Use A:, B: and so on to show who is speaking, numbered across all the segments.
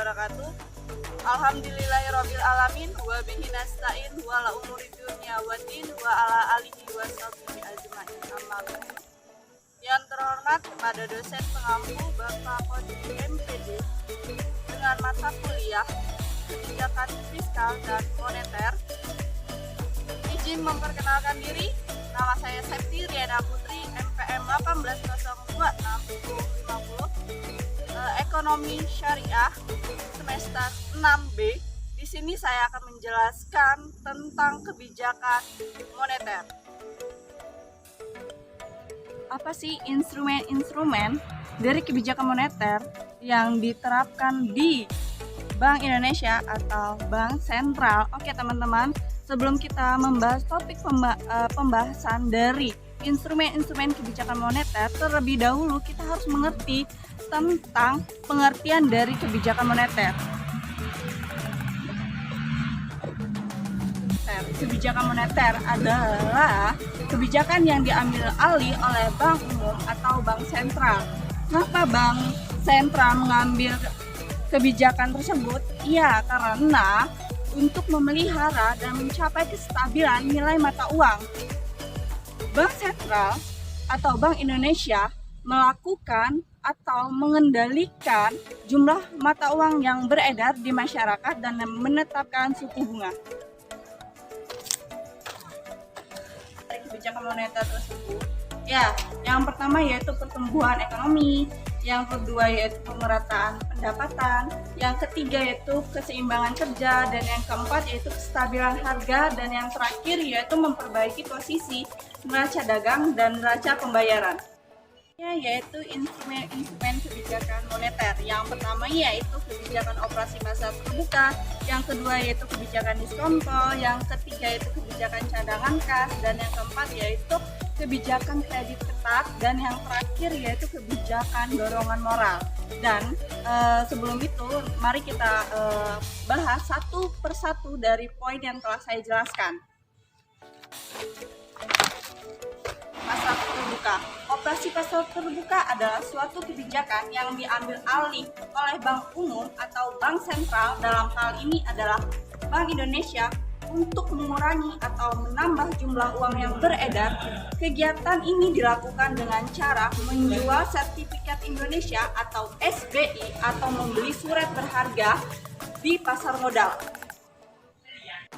A: wabarakatuh. Alhamdulillahirabbil alamin wa bihi nasta'in wa la umuri dunya waddin wa ala alihi wa sahbihi ajmain. Amma ba'du. Yang terhormat kepada dosen pengampu Bapak Kodi MPD dengan mata kuliah Kebijakan Fiskal dan Moneter. Izin memperkenalkan diri, nama saya Septi Riana Putri, MPM 18026050, Ekonomi Syariah semester 6B. Di sini saya akan menjelaskan tentang kebijakan moneter. Apa sih instrumen-instrumen dari kebijakan moneter yang diterapkan di Bank Indonesia atau Bank Sentral? Oke teman-teman, sebelum kita membahas topik pembahasan dari instrumen-instrumen kebijakan moneter, terlebih dahulu kita harus mengerti tentang pengertian dari kebijakan moneter. Kebijakan moneter adalah kebijakan yang diambil alih oleh bank umum atau bank sentral. Kenapa bank sentral mengambil kebijakan tersebut? Ya, karena untuk memelihara dan mencapai kestabilan nilai mata uang. Bank sentral atau Bank Indonesia melakukan atau mengendalikan jumlah mata uang yang beredar di masyarakat dan menetapkan suku bunga. Kebijakan moneter tersebut, ya, yang pertama yaitu pertumbuhan ekonomi, yang kedua yaitu pemerataan pendapatan, yang ketiga yaitu keseimbangan kerja, dan yang keempat yaitu kestabilan harga, dan yang terakhir yaitu memperbaiki posisi neraca dagang dan neraca pembayaran. Yaitu instrumen kebijakan moneter. Yang pertama yaitu kebijakan operasi pasar terbuka, yang kedua yaitu kebijakan diskonto, yang ketiga yaitu kebijakan cadangan kas, dan yang keempat yaitu kebijakan kredit ketat, dan yang terakhir yaitu kebijakan dorongan moral. Dan sebelum itu mari kita bahas satu persatu dari poin yang telah saya jelaskan. Pasar terbuka. Operasi pasar terbuka adalah suatu kebijakan yang diambil alih oleh bank umum atau bank sentral, dalam hal ini adalah Bank Indonesia, untuk mengurangi atau menambah jumlah uang yang beredar. Kegiatan ini dilakukan dengan cara menjual sertifikat Indonesia atau SBI atau membeli surat berharga di pasar modal.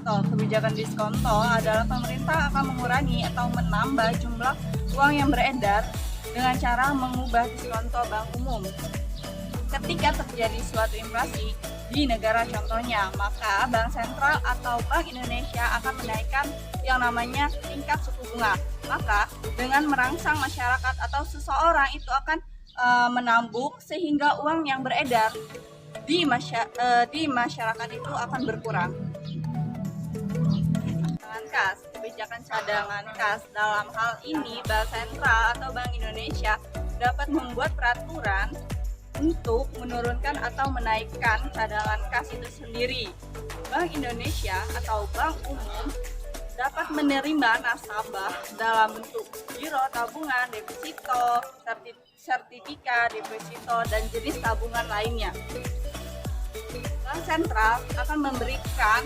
A: Kebijakan diskonto adalah pemerintah akan mengurangi atau menambah jumlah uang yang beredar dengan cara mengubah diskonto bank umum. Ketika terjadi suatu inflasi di negara contohnya, maka Bank Sentral atau Bank Indonesia akan menaikkan yang namanya tingkat suku bunga. Maka dengan merangsang masyarakat atau seseorang itu akan menambung, sehingga uang yang beredar di masyarakat itu akan berkurang. Kas, kebijakan cadangan kas. Dalam hal ini Bank Sentral atau Bank Indonesia dapat membuat peraturan untuk menurunkan atau menaikkan cadangan kas itu sendiri. Bank Indonesia atau bank umum dapat menerima nasabah dalam bentuk giro tabungan, deposito, sertifikat deposito, dan jenis tabungan lainnya. Bank Sentral akan memberikan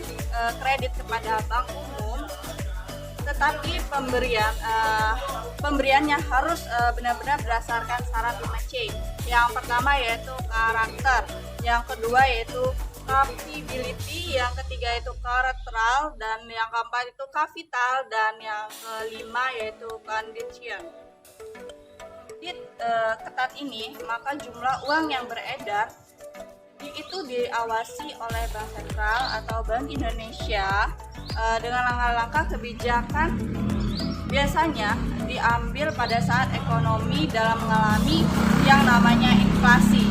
A: kredit kepada bank umum, tetapi pemberiannya harus benar-benar berdasarkan syarat 5C. Yang pertama yaitu karakter, yang kedua yaitu capability, yang ketiga yaitu collateral, dan yang keempat itu capital, dan yang kelima yaitu condition. Ketat ini, maka jumlah uang yang beredar itu diawasi oleh Bank Sentral atau Bank Indonesia dengan langkah-langkah kebijakan biasanya diambil pada saat ekonomi dalam mengalami yang namanya inflasi.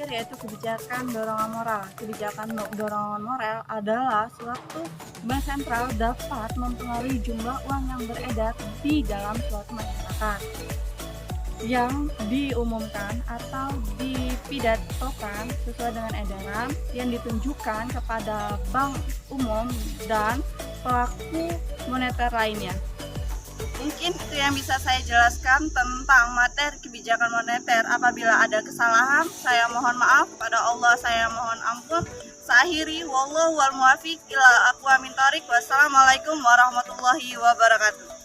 A: Yaitu kebijakan dorongan moral. Kebijakan dorongan moral adalah suatu bank sentral dapat mempengaruhi jumlah uang yang beredar di dalam suatu masyarakat, yang diumumkan atau dipidatokan sesuai dengan edaran yang ditunjukkan kepada bank umum dan pelaku moneter lainnya. Mungkin itu yang bisa saya jelaskan tentang materi kebijakan moneter. Apabila ada kesalahan, saya mohon maaf. Pada Allah saya mohon ampun. Sahiri wallahu wal muwafiq ila aqwamit thoriq. Wassalamualaikum warahmatullahi wabarakatuh.